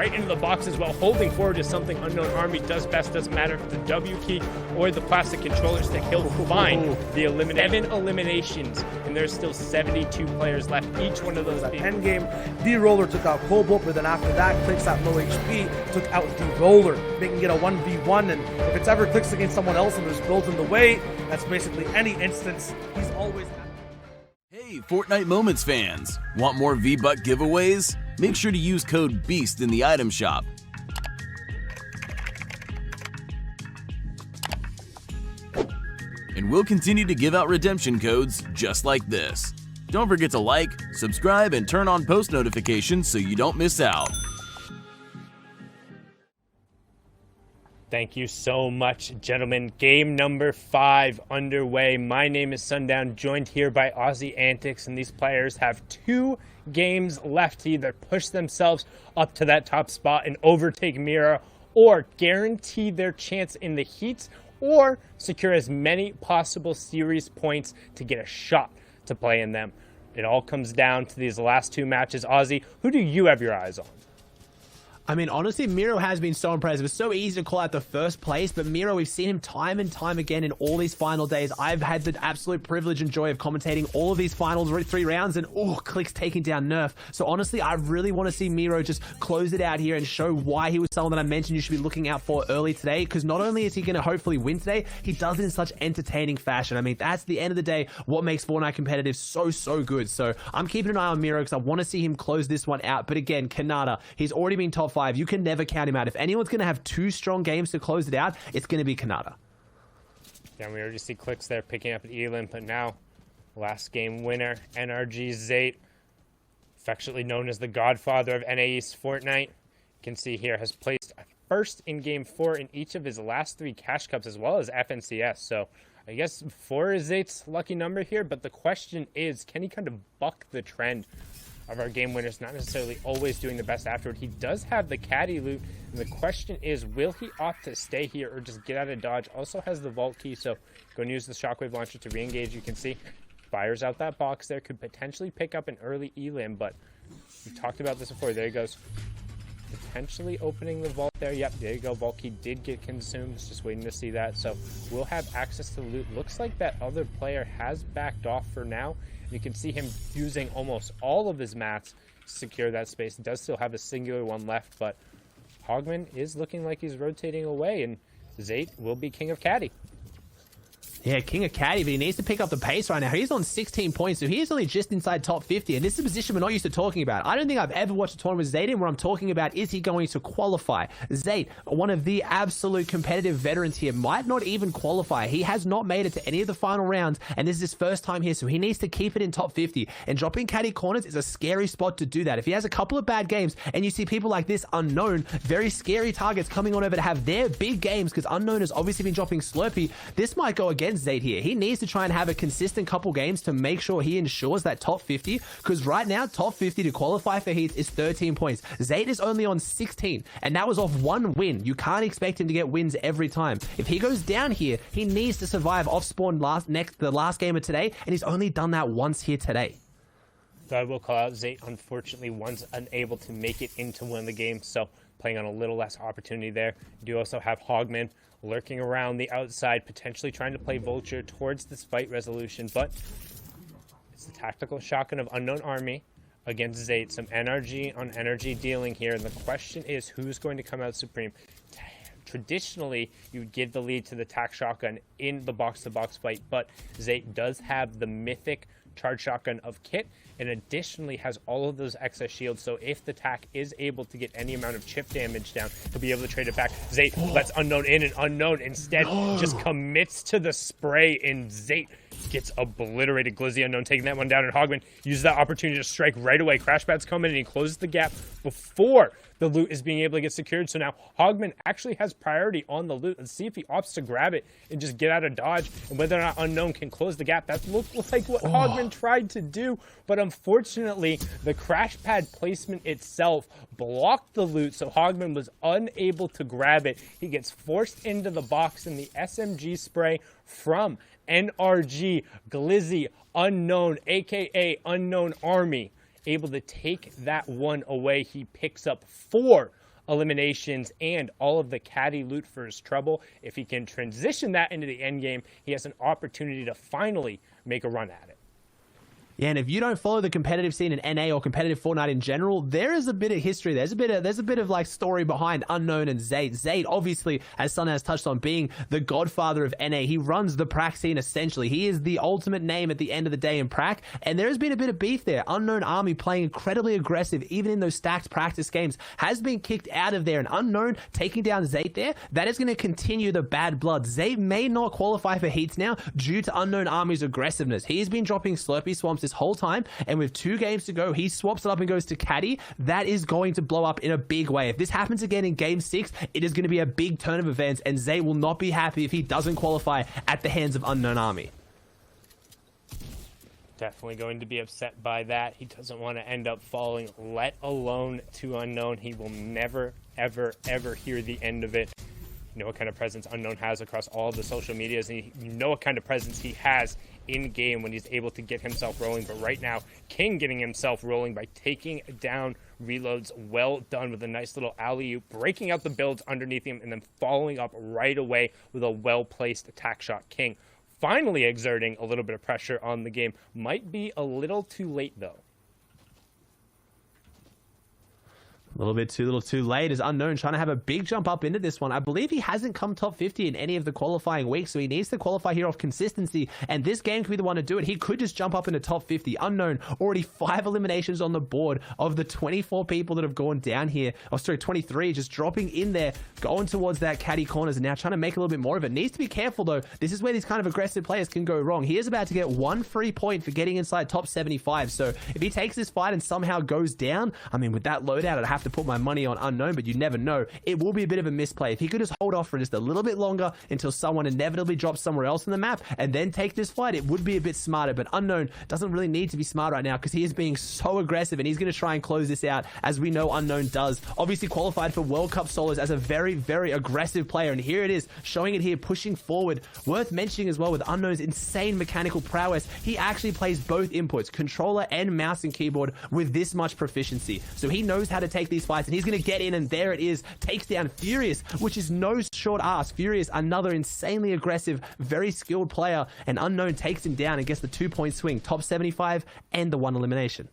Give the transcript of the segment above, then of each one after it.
right into the box as well. Holding forward is something Unknown Army does best. Doesn't matter if the W key or the plastic controller stick. He'll find the 7 eliminations, and there's still 72 players left. Each one of those end game, D-Roller took out Cobalt, but then after that, Clix at low HP took out D-Roller, making it a 1v1. And if it's ever Clix against someone else and there's builds in the way, that's basically any instance. He's always... Hey, Fortnite Moments fans! Want more V-Buck giveaways? Make sure to use code BEAST in the item shop. And we'll continue to give out redemption codes just like this. Don't forget to like, subscribe, and turn on post notifications so you don't miss out. Thank you so much, gentlemen. Game number 5 underway. My name is Sundown, joined here by Aussie Antics, and these players have 2 games left to either push themselves up to that top spot and overtake Mira, or guarantee their chance in the heats, or secure as many possible series points to get a shot to play in them. It all comes down to these last 2 matches. Aussie, who do you have your eyes on? I mean, honestly, Miro has been so impressive. It's so easy to call out the first place, but Miro, we've seen him time and time again in all these final days. I've had the absolute privilege and joy of commentating all of these final 3 rounds, and Clix taking down Nerf. So honestly, I really want to see Miro just close it out here and show why he was someone that I mentioned you should be looking out for early today, because not only is he going to hopefully win today, he does it in such entertaining fashion. I mean, that's the end of the day what makes Fortnite competitive so good. So I'm keeping an eye on Miro because I want to see him close this one out. But again, Kanata, he's already been top 5. You can never count him out. If anyone's going to have 2 strong games to close it out, it's going to be Kanata. Yeah, we already see Clix there picking up an Elim, but now last game winner, NRG Zayt, affectionately known as the godfather of NA East Fortnite. You can see here has placed first in game 4 in each of his last 3 cash cups, as well as FNCS. So I guess 4 is Zayt's lucky number here, but the question is, can he kind of buck the trend of our game winners, not necessarily always doing the best afterward? He does have the caddy loot, and the question is, will he opt to stay here or just get out of dodge? Also has the vault key, so going to use the shockwave launcher to re-engage. You can see fires out that box there, could potentially pick up an early elim, but we talked about this before. There he goes, potentially opening the vault there. Yep, there you go. Vault key did get consumed. Just waiting to see that, so we'll have access to the loot. Looks like that other player has backed off for now. You can see him using almost all of his mats to secure that space. He does still have a singular one left, but Hogman is looking like he's rotating away, and Zayt will be king of caddy. Yeah, king of caddy, but he needs to pick up the pace right now. He's on 16 points, so he's only just inside top 50, and this is a position we're not used to talking about. I don't think I've ever watched a tournament with Zayt in where I'm talking about, is he going to qualify? Zayt, one of the absolute competitive veterans here, might not even qualify. He has not made it to any of the final rounds, and this is his first time here, so he needs to keep it in top 50, and dropping caddy corners is a scary spot to do that. If he has a couple of bad games, and you see people like this, Unknown, very scary targets coming on over to have their big games, because Unknown has obviously been dropping Slurpee, this might go against Zayt here. He needs to try and have a consistent couple games to make sure he ensures that top 50, because right now top 50 to qualify for heats is 13 points. Zayt is only on 16, and that was off 1 win. You can't expect him to get wins every time. If he goes down here, he needs to survive off spawn the last game of today, and he's only done that once here today. So I will call out Zayt, unfortunately, was unable to make it into one of the games, so playing on a little less opportunity there. You do also have Hogman lurking around the outside, potentially trying to play Vulture towards this fight resolution, but it's the tactical shotgun of Unknown Army against Zayt. Some NRG on energy dealing here, and the question is, who's going to come out supreme? Traditionally, you would give the lead to the tac shotgun in the box-to-box fight, but Zayt does have the mythic charge shotgun of Kit, and additionally has all of those excess shields, so if the tac is able to get any amount of chip damage down, he'll be able to trade it back. Zayt lets Unknown in, and Unknown instead just commits to the spray, and Zayt gets obliterated. Glizzy Unknown taking that one down, and Hogman uses that opportunity to strike right away. Crashpad's coming, and he closes the gap before the loot is being able to get secured. So now Hogman actually has priority on the loot. Let's see if he opts to grab it and just get out of dodge, and whether or not Unknown can close the gap. That looked like what Hogman tried to do, but unfortunately the crash pad placement itself blocked the loot, so Hogman was unable to grab it. He gets forced into the box, and the SMG spray from NRG Glizzy Unknown, aka Unknown Army, able to take that one away. He picks up 4 eliminations and all of the caddy loot for his trouble. If he can transition that into the end game, he has an opportunity to finally make a run at it. Yeah, and if you don't follow the competitive scene in NA or competitive Fortnite in general, there is a bit of history. There's a bit of like story behind Unknown and Zayt. Zayt, obviously, as Sun has touched on, being the godfather of NA. He runs the prac scene essentially. He is the ultimate name at the end of the day in prac, and there has been a bit of beef there. Unknown Army playing incredibly aggressive, even in those stacked practice games, has been kicked out of there, and Unknown taking down Zayt there, that is going to continue the bad blood. Zayt may not qualify for heats now due to Unknown Army's aggressiveness. He has been dropping Slurpee Swamps this whole time, and with 2 games to go, he swaps it up and goes to caddy. That is going to blow up in a big way. If this happens again in game 6, it is going to be a big turn of events, and Zay will not be happy if he doesn't qualify at the hands of Unknown Army. Definitely going to be upset by that. He doesn't want to end up falling, let alone to Unknown. He will never, ever, ever hear the end of it. You know what kind of presence Unknown has across all of the social medias, and you know what kind of presence he has in game when he's able to get himself rolling. But right now, King getting himself rolling by taking down reloads. Well done with a nice little alley-oop, breaking out the builds underneath him, and then following up right away with a well-placed attack shot. King finally exerting a little bit of pressure on the game. Might be a little too late, though. A little too late as Unknown trying to have a big jump up into this one. I believe he hasn't come top 50 in any of the qualifying weeks, so he needs to qualify here off consistency, and this game could be the one to do it. He could just jump up into top 50. Unknown, already 5 eliminations on the board of the 24 people that have gone down here. Oh, sorry, 23, just dropping in there, going towards that caddy corners, and now trying to make a little bit more of it. Needs to be careful, though. This is where these kind of aggressive players can go wrong. He is about to get 1 free point for getting inside top 75, so if he takes this fight and somehow goes down, I mean, with that loadout, I'd have to put my money on Unknown, but you never know. It will be a bit of a misplay. If he could just hold off for just a little bit longer until someone inevitably drops somewhere else in the map and then take this fight, it would be a bit smarter, but Unknown doesn't really need to be smart right now because he is being so aggressive, and he's going to try and close this out, as we know Unknown does. Obviously qualified for World Cup solos as a very, very aggressive player, and here it is, showing it here, pushing forward. Worth mentioning as well with Unknown's insane mechanical prowess, he actually plays both inputs, controller and mouse and keyboard, with this much proficiency. So he knows how to take these fights, and he's going to get in, and there it is, takes down Furious, which is no short ask. Furious, another insanely aggressive, very skilled player, and Unknown takes him down and gets the 2-point swing, top 75 and the 1 elimination.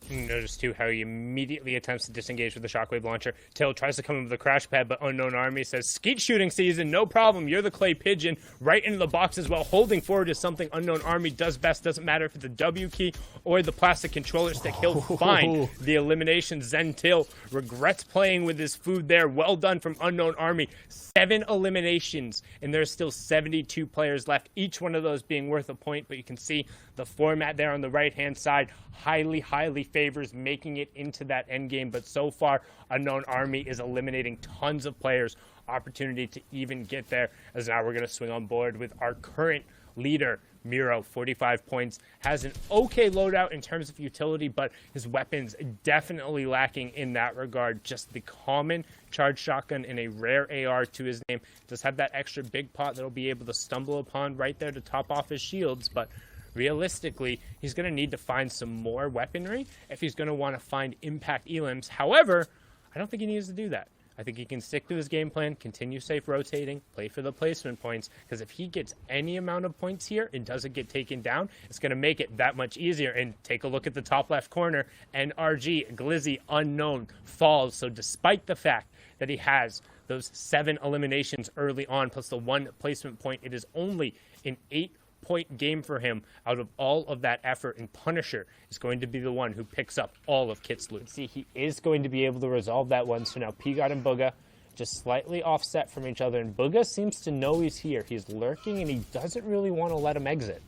Notice too how he immediately attempts to disengage with the shockwave launcher. Tail tries to come in with a crash pad, but Unknown Army says, "Skeet shooting season, no problem. You're the clay pigeon." Right into the box as well. Holding forward is something Unknown Army does best. Doesn't matter if it's the W key or the plastic controller stick. He'll find the elimination. Zentil regrets playing with his food there. Well done from Unknown Army. 7 eliminations, and there's still 72 players left, each one of those being worth a point, but you can see the format there on the right-hand side highly, highly favors making it into that end game, but so far, Unknown Army is eliminating tons of players. Opportunity to even get there, as now we're going to swing on board with our current leader, Miro, 45 points, has an okay loadout in terms of utility, but his weapons definitely lacking in that regard. Just the common charge shotgun and a rare AR to his name. Does have that extra big pot that'll be able to stumble upon right there to top off his shields, but realistically, he's going to need to find some more weaponry if he's going to want to find impact elims. However, I don't think he needs to do that. I think he can stick to his game plan, continue safe rotating, play for the placement points, because if he gets any amount of points here and doesn't get taken down, it's going to make it that much easier. And take a look at the top left corner, NRG, Glizzy, Unknown, falls. So despite the fact that he has those 7 eliminations early on, plus the 1 placement point, it is only an 8-point game for him out of all of that effort, and Punisher is going to be the one who picks up all of Kit's loot. See, he is going to be able to resolve that one, so now Pigot and Booga just slightly offset from each other, and Booga seems to know he's here. He's lurking, and he doesn't really want to let him exit.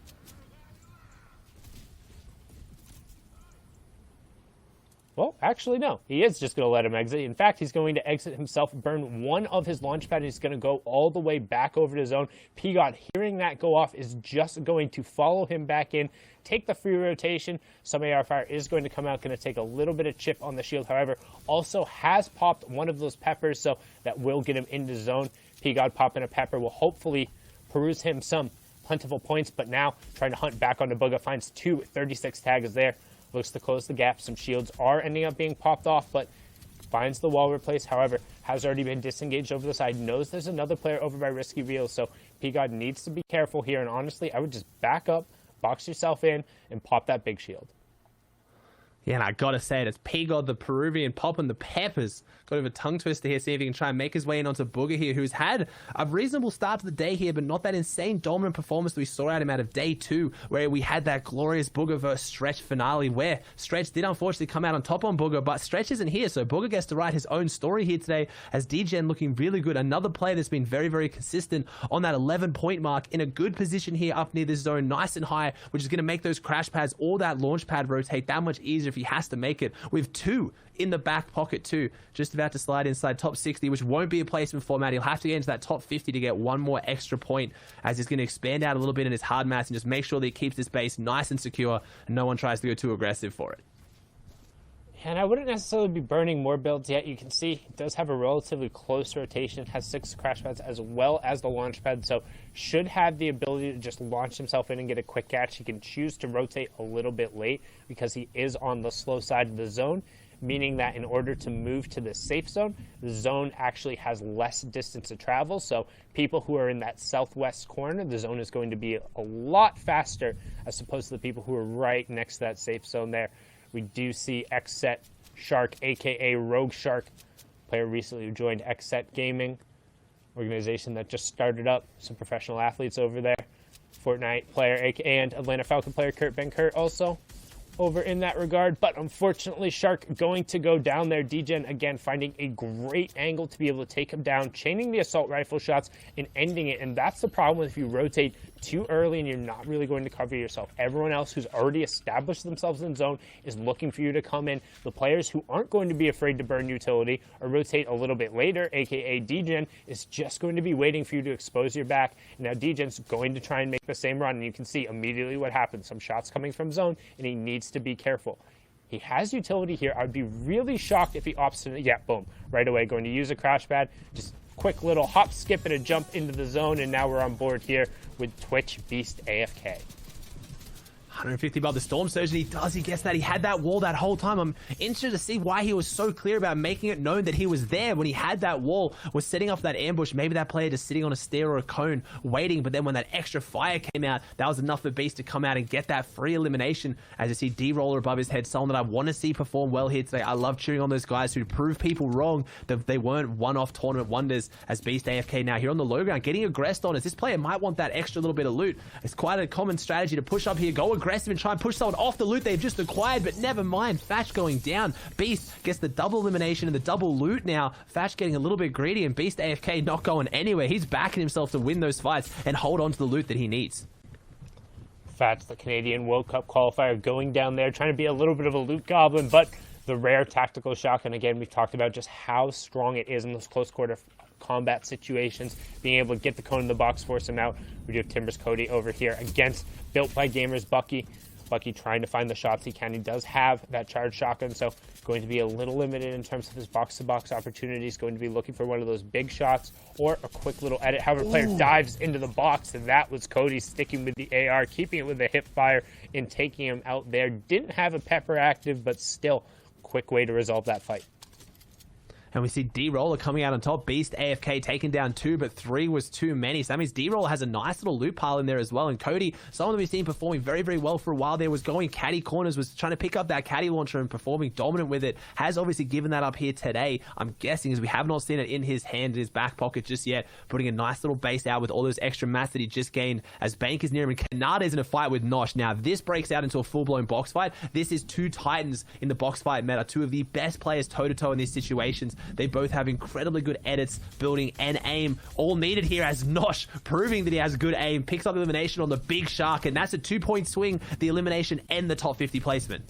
Well, actually, no. He is just going to let him exit. In fact, he's going to exit himself, burn 1 of his launch pads. He's going to go all the way back over to zone. Pigot, hearing that go off, is just going to follow him back in, take the free rotation. Some AR fire is going to come out, going to take a little bit of chip on the shield. However, also has popped one of those peppers, so that will get him into zone. Pigot popping a pepper will hopefully peruse him some plentiful points, but now trying to hunt back onto Booga, finds 2 36 tags there. Looks to close the gap. Some shields are ending up being popped off, but finds the wall replace, however, has already been disengaged over the side, knows there's another player over by Risky Reels, so P-God needs to be careful here, and honestly, I would just back up, box yourself in, and pop that big shield. Yeah, and I gotta say it, it's P-God the Peruvian popping the peppers. Got a bit of a tongue twister here, see if he can try and make his way in onto Booger here, who's had a reasonable start to the day here, but not that insane dominant performance that we saw out of him out of day 2, where we had that glorious Booger versus Stretch finale, where Stretch did unfortunately come out on top on Booger, but Stretch isn't here, so Booger gets to write his own story here today, as DGen looking really good. Another player that's been very, very consistent on that 11-point mark, in a good position here up near this zone, nice and high, which is going to make those crash pads or that launch pad rotate that much easier if he has to make it, with 2 in the back pocket too, just about to slide inside top 60, which won't be a placement format. He'll have to get into that top 50 to get one more extra point, as he's going to expand out a little bit in his hard mass and just make sure that he keeps this base nice and secure and no one tries to go too aggressive for it. And I wouldn't necessarily be burning more builds yet. You can see he does have a relatively close rotation, has 6 crash pads as well as the launch pad, so should have the ability to just launch himself in and get a quick catch. He can choose to rotate a little bit late because he is on the slow side of the zone, meaning that in order to move to the safe zone, the zone actually has less distance to travel. So people who are in that southwest corner, the zone is going to be a lot faster as opposed to the people who are right next to that safe zone there. We do see XSET Shark, aka Rogue Shark, player recently who joined XSET Gaming, organization that just started up, some professional athletes over there. Fortnite player and Atlanta Falcon player Kurt Ben Kurt also over in that regard, but unfortunately Shark going to go down there. DGen again finding a great angle to be able to take him down, chaining the assault rifle shots and ending it, and that's the problem if you rotate too early and you're not really going to cover yourself. Everyone else who's already established themselves in zone is looking for you to come in. The players who aren't going to be afraid to burn utility or rotate a little bit later, aka DGen, is just going to be waiting for you to expose your back. Now DGen's going to try and make the same run, and you can see immediately what happens. Some shots coming from zone, and he needs to be careful. He has utility here. I'd be really shocked if he opts to, yeah, boom, right away, going to use a crash pad, just quick little hop, skip, and a jump into the zone, and now we're on board here with Twitch Beast AFK. 150 above the Storm Surge, and he gets that. He had that wall that whole time. I'm interested to see why he was so clear about making it known that he was there when he had that wall, was setting up that ambush. Maybe that player just sitting on a stair or a cone waiting, but then when that extra fire came out, that was enough for Beast to come out and get that free elimination. As you see D-Roller above his head, someone that I want to see perform well here today. I love cheering on those guys who prove people wrong, that they weren't one-off tournament wonders, as Beast AFK now here on the low ground, getting aggressed on, as this player might want that extra little bit of loot. It's quite a common strategy to push up here, go aggressive and try and push someone off the loot they've just acquired, but never mind. Fatch going down. Beast gets the double elimination and the double loot now. Fatch getting a little bit greedy, and Beast AFK not going anywhere. He's backing himself to win those fights and hold on to the loot that he needs. Fatch, the Canadian World Cup qualifier, going down there, trying to be a little bit of a loot goblin, but the rare tactical shotgun, again, we've talked about just how strong it is in those close quarter combat situations, being able to get the cone in the box, force him out. We do have Timbers Cody over here against Built by Gamers Bucky. Bucky trying to find the shots he can. He does have that charged shotgun, so going to be a little limited in terms of his box-to-box opportunities. Going to be looking for one of those big shots or a quick little edit. However, player dives into the box, and that was Cody sticking with the AR, keeping it with the hip fire and taking him out there. Didn't have a pepper active, but still, quick way to resolve that fight. And we see D-Roller coming out on top. Beast AFK taking down 2, but 3 was too many. So that means D-Roller has a nice little loot pile in there as well. And Cody, someone that we've seen performing very, very well for a while there, was going caddy corners, was trying to pick up that caddy launcher and performing dominant with it. Has obviously given that up here today. I'm guessing, as we have not seen it in his hand, in his back pocket just yet, putting a nice little base out with all those extra mats that he just gained, as Bank is near him and Kanata is in a fight with Nosh. Now, this breaks out into a full-blown box fight. This is 2 Titans in the box fight meta, 2 of the best players toe-to-toe in these situations. They both have incredibly good edits, building, and aim, all needed here, as Nosh, proving that he has good aim, picks up the elimination on the big shark, and that's a 2-point swing, the elimination and the top 50 placement.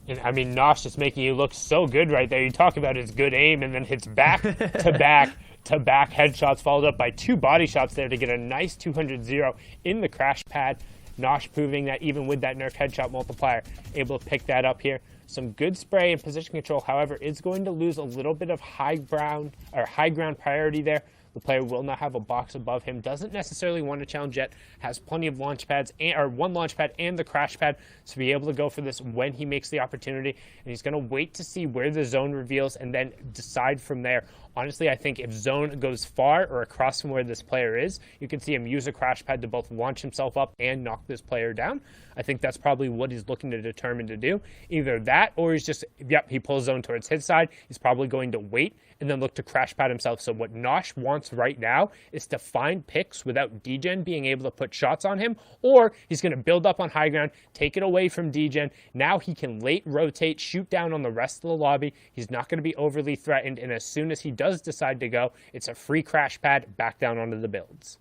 And I mean, Nosh just making you look so good right there. You talk about his good aim, and then hits back to back to back headshots, followed up by 2 body shots there to get a nice 200-0 in the crash pad. Nosh proving that even with that nerf headshot multiplier, able to pick that up here. Some good spray and position control, however, is going to lose a little bit of high ground priority there. The player will not have a box above him, doesn't necessarily want to challenge yet, has plenty of launch pads, or one launch pad and the crash pad to be able to go for this when he makes the opportunity. And he's going to wait to see where the zone reveals and then decide from there. Honestly, I think if zone goes far or across from where this player is, you can see him use a crash pad to both launch himself up and knock this player down. I think that's probably what he's looking to determine to do. Either that or he's just, yep, he pulls zone towards his side. He's probably going to wait and then look to crash pad himself. So what Nosh wants right now is to find picks without Degen being able to put shots on him, or he's going to build up on high ground, take it away from Degen. Now he can late rotate, shoot down on the rest of the lobby. He's not going to be overly threatened, and as soon as he does decide to go, it's a free crash pad back down onto the builds.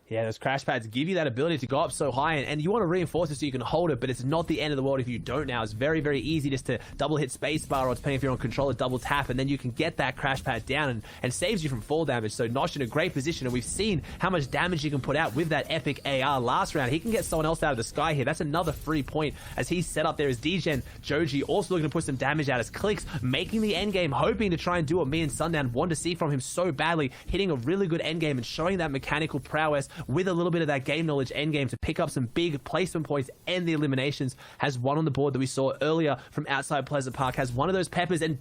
Yeah, those crash pads give you that ability to go up so high, and you want to reinforce it so you can hold it, but it's not the end of the world if you don't now. It's very, very easy just to double hit spacebar, or depending if you're on controller, double tap, and then you can get that crash pad down and saves you from fall damage. So Nosh in a great position, and we've seen how much damage he can put out with that epic AR last round. He can get someone else out of the sky here. That's another free point as he's set up there as Degen. Joji also looking to put some damage out as Clix, making the end game, hoping to try and do what me and Sundown want to see from him so badly, hitting a really good end game and showing that mechanical prowess with a little bit of that game knowledge end game to pick up some big placement points. And the eliminations has one on the board that we saw earlier from outside Pleasant Park, has one of those peppers and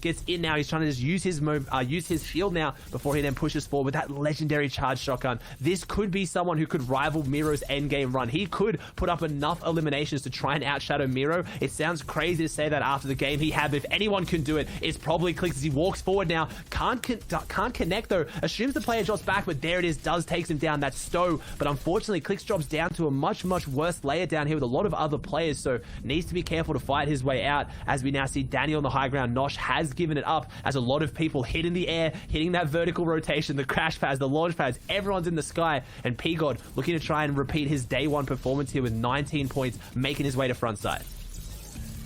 gets in now. He's trying to just use his shield now before he then pushes forward with that legendary charge shotgun. This could be someone who could rival Miro's end game run. He could put up enough eliminations to try and outshadow Miro. It sounds crazy to say that after the game he had, but if anyone can do it, it's probably Clix as he walks forward now. Can't connect though. Assumes the player drops back, but there it is. Takes him down. That's Stowe. But unfortunately, Clix drops down to a much, much worse layer down here with a lot of other players, so needs to be careful to fight his way out. As we now see Daniel on the high ground, Nosh has given it up as a lot of people hit in the air, hitting that vertical rotation, the crash pads, the launch pads, everyone's in the sky, and P-God looking to try and repeat his day one performance here with 19 points, making his way to front side.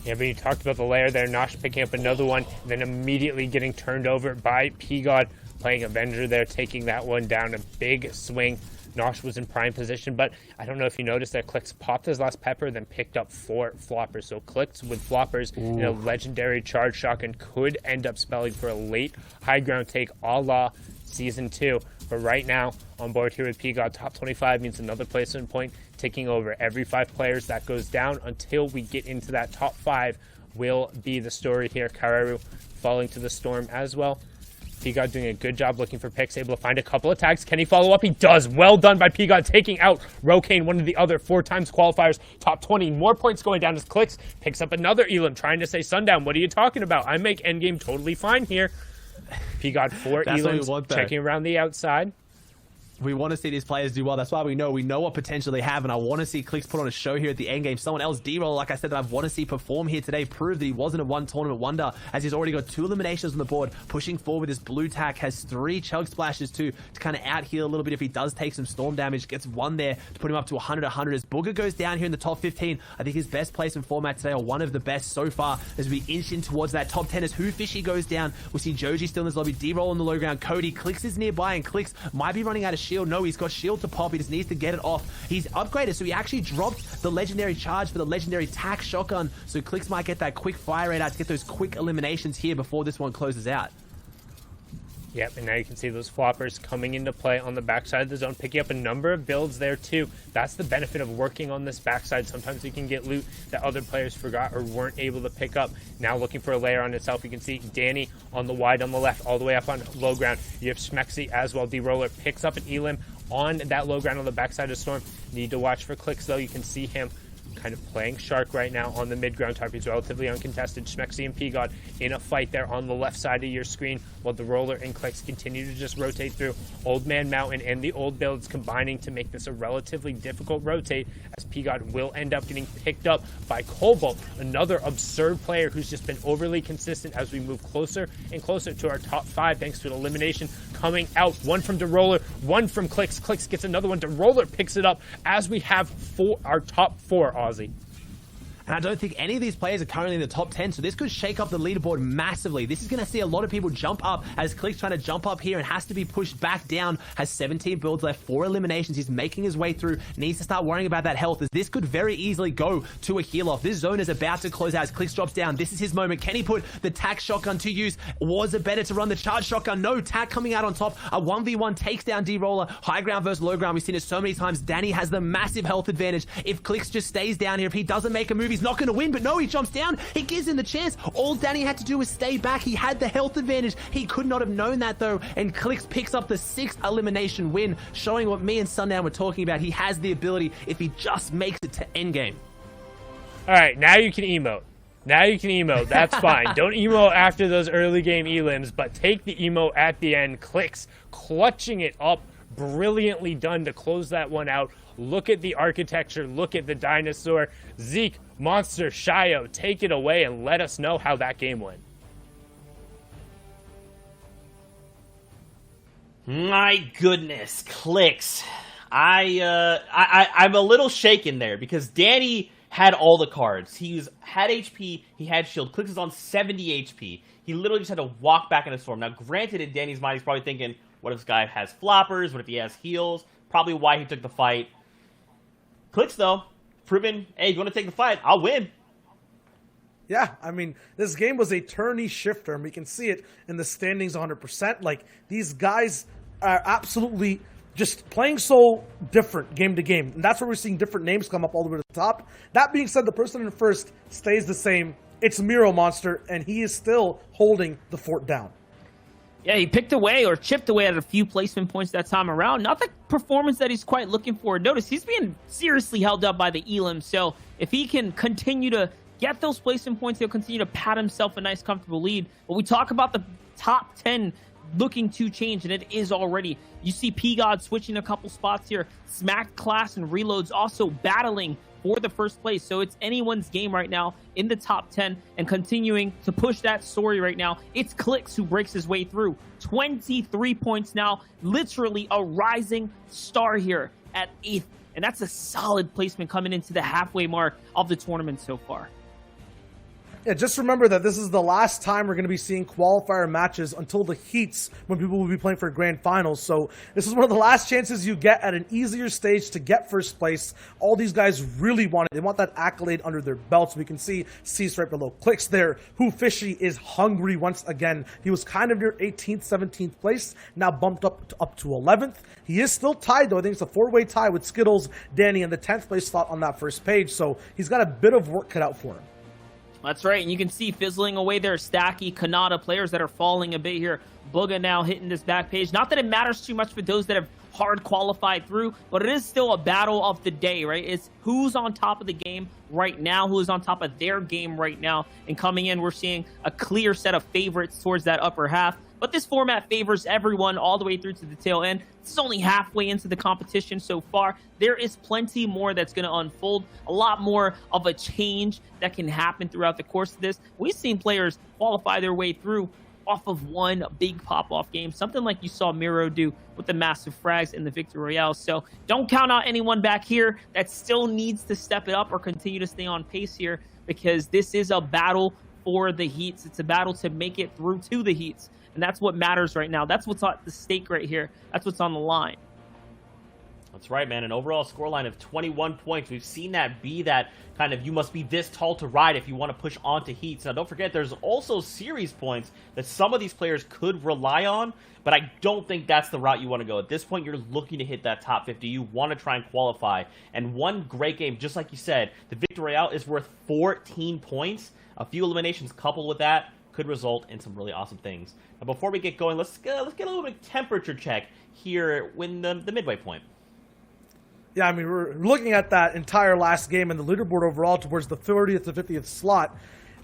Yeah, but you talked about the layer there, Nosh picking up another one, then immediately getting turned over by P-God, playing Avenger there, taking that one down, a big swing. Nosh was in prime position, but I don't know if you noticed that Clix popped his last pepper, then picked up 4 floppers. So Clix with floppers in a legendary charge shotgun could end up spelling for a late high ground take a la Season 2. But right now, on board here with P-God, top 25 means another placement point taking over. Every 5 players that goes down until we get into that top 5 will be the story here. Kararu falling to the storm as well. P-God doing a good job looking for picks, able to find a couple of tags. Can he follow up? He does. Well done by P-God, taking out Rokane, one of the other 4 times qualifiers. Top 20, more points going down as Clix picks up another Elim, trying to say, Sundown, what are you talking about? I make endgame totally fine here. P-God 4 Elims, checking around the outside. We want to see these players do well. That's why we know what potential they have, and I want to see Clix put on a show here at the end game. Someone else, D-Roll, like I said, that I want to see perform here today, prove that he wasn't a one tournament wonder, as he's already got 2 eliminations on the board, pushing forward with his blue tack, has 3 chug splashes to kind of out heal a little bit if he does take some storm damage, gets 1 there to put him up to 100 as Booger goes down here in the top 15. I think his best place in format today, or one of the best so far, as we inch in towards that top 10 as Who Fishy goes down. We see Joji still in his lobby, D-Roll on the low ground, Cody, Clix is nearby, and Clix might be running out of shield. No, he's got shield to pop. He just needs to get it off. He's upgraded, so he actually dropped the legendary charge for the legendary tack shotgun, so Clix might get that quick fire rate out to get those quick eliminations here before this one closes out. Yep, and now you can see those floppers coming into play on the backside of the zone, picking up a number of builds there too. That's the benefit of working on this backside. Sometimes you can get loot that other players forgot or weren't able to pick up. Now looking for a layer on itself, you can see Danny on the wide on the left, all the way up on low ground. You have Schmexy as well. D-Roller picks up an Elim on that low ground on the backside of Storm. Need to watch for Clix though. You can see him kind of playing shark right now on the mid-ground top. He's relatively uncontested. Schmexy and P-God in a fight there on the left side of your screen, while the Roller and Clix continue to just rotate through. Old Man Mountain and the old builds combining to make this a relatively difficult rotate, as P-God will end up getting picked up by Cobalt, another absurd player who's just been overly consistent as we move closer and closer to our top 5 thanks to an elimination coming out. 1 from DeRoller, 1 from Clix. Clix gets another one. DeRoller picks it up as we have our top 4, Aussie. And I don't think any of these players are currently in the top 10, so this could shake up the leaderboard massively. This is going to see a lot of people jump up as Clix trying to jump up here and has to be pushed back down. Has 17 builds left, 4 eliminations. He's making his way through. Needs to start worrying about that health, as this could very easily go to a heal off. This zone is about to close out as Clix drops down. This is his moment. Can he put the tac shotgun to use? Was it better to run the charge shotgun? No, tac coming out on top. A 1v1 takes down D-Roller. High ground versus low ground. We've seen it so many times. Danny has the massive health advantage. If Clix just stays down here, if he doesn't make a move, he's not going to win. But no, he jumps down. He gives him the chance. All Danny had to do was stay back. He had the health advantage. He could not have known that though. And Clix picks up the 6th elimination win, showing what me and Sundown were talking about. He has the ability if he just makes it to endgame. All right, now you can emote. Now you can emote. That's fine. Don't emote after those early game elims, but take the emote at the end. Clix clutching it up. Brilliantly done to close that one out. Look at the architecture. Look at the dinosaur. Zeke, Monster, Shio, take it away and let us know how that game went. My goodness, Clix. I'm a little shaken there because Danny had all the cards. He had HP, he had shield. Clix is on 70 HP. He literally just had to walk back in a storm. Now, granted, in Danny's mind, he's probably thinking, what if this guy has floppers? What if he has heals? Probably why he took the fight. Clix, though, proven, hey, you want to take the fight? I'll win. Yeah, I mean, this game was a tourney shifter, and we can see it in the standings 100%. Like, these guys are absolutely just playing so different game to game. And that's where we're seeing different names come up all the way to the top. That being said, the person in first stays the same. It's Miro Monster, and he is still holding the fort down. Yeah, he picked away or chipped away at a few placement points that time around. Not the performance that he's quite looking for. Notice he's being seriously held up by the Elim. So if he can continue to get those placement points, he'll continue to pat himself a nice, comfortable lead. But we talk about the top 10 looking to change, and it is already. You see P-God switching a couple spots here. Smack, Class, and Reloads also battling for the first place. So it's anyone's game right now in the top 10 and continuing to push that story right now. It's Clix who breaks his way through. 23 points now, literally a rising star here at 8th. And that's a solid placement coming into the halfway mark of the tournament so far. Yeah, just remember that this is the last time we're going to be seeing qualifier matches until the heats, when people will be playing for grand finals. So this is one of the last chances you get at an easier stage to get first place. All these guys really want it. They want that accolade under their belts. We can see Cease right below Clix there. Who Fishy is hungry once again. He was kind of near 18th, 17th place, now bumped up to 11th. He is still tied though. I think it's a 4-way tie with Skittles, Danny, and the 10th place spot on that first page. So he's got a bit of work cut out for him. That's right, and you can see fizzling away there, Stacky, Kanata, players that are falling a bit here. Booga now hitting this back page. Not that it matters too much for those that have hard qualified through, but it is still a battle of the day, right? It's who's on top of the game right now, who is on top of their game right now. And coming in, we're seeing a clear set of favorites towards that upper half. But this format favors everyone all the way through to the tail end. This is only halfway into the competition so far. There is plenty more that's going to unfold. A lot more of a change that can happen throughout the course of this. We've seen players qualify their way through off of one big pop-off game. Something like you saw Miro do with the massive frags in the Victory Royale. So don't count out anyone back here that still needs to step it up or continue to stay on pace here, because this is a battle for the heats. It's a battle to make it through to the heats. And that's what matters right now. That's what's at the stake right here. That's what's on the line. That's right, man. An overall scoreline of 21 points. We've seen that be that kind of, you must be this tall to ride if you want to push onto heats. Now, don't forget, there's also series points that some of these players could rely on, but I don't think that's the route you want to go. At this point, you're looking to hit that top 50. You want to try and qualify. And one great game, just like you said, the Victory Royale is worth 14 points. A few eliminations coupled with that could result in some really awesome things. Now, before we get going, let's get a little bit of temperature check here when the midway point. Yeah, I mean, we're looking at that entire last game and the leaderboard overall towards the 30th to 50th slot.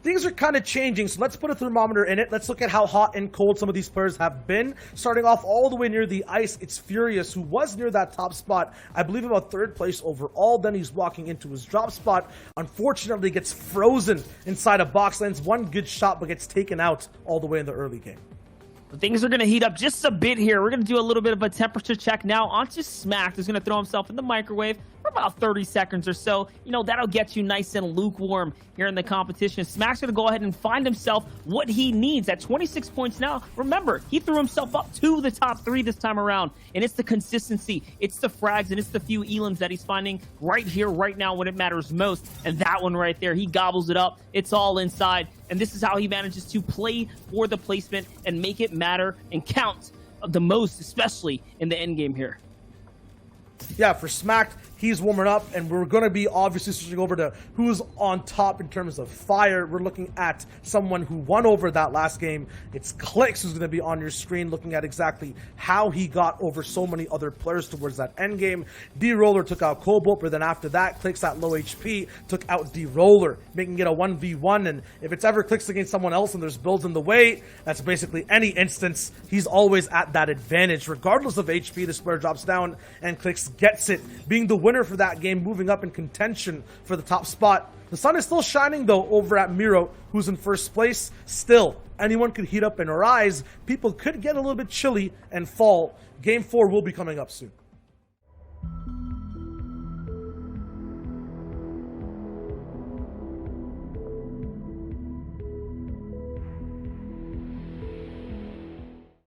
Things are kind of changing, so let's put a thermometer in it. Let's look at how hot and cold some of these players have been. Starting off all the way near the ice, it's Furious, who was near that top spot, I believe about 3rd place overall. Then he's walking into his drop spot. Unfortunately, gets frozen inside a box, lands one good shot, but gets taken out all the way in the early game. Things are going to heat up just a bit here. We're going to do a little bit of a temperature check now onto Smack, who's going to throw himself in the microwave for about 30 seconds or so. You know, that'll get you nice and lukewarm here in the competition. Smack's going to go ahead and find himself what he needs at 26 points now. Remember, he threw himself up to the top 3 this time around, and it's the consistency, it's the frags, and it's the few elims that he's finding right here, right now, when it matters most. And that one right there, he gobbles it up. It's all inside, and this is how he manages to play for the placement and make it matter and count the most, especially in the end game here. Yeah, for Smack, he's warming up, and we're going to be obviously switching over to who's on top in terms of fire. We're looking at someone who won over that last game. It's Clix who's going to be on your screen, looking at exactly how he got over so many other players towards that end game. D-Roller took out Cobalt, but then after that, Clix at low HP took out D-Roller, making it a 1v1. And if it's ever Clix against someone else and there's builds in the way, that's basically any instance. He's always at that advantage. Regardless of HP, this player drops down, and Clix gets it, being the winner for that game, moving up in contention for the top spot. The sun is still shining, though, over at Miro, who's in first place. Still, anyone could heat up and rise. People could get a little bit chilly and fall. Game 4 will be coming up soon.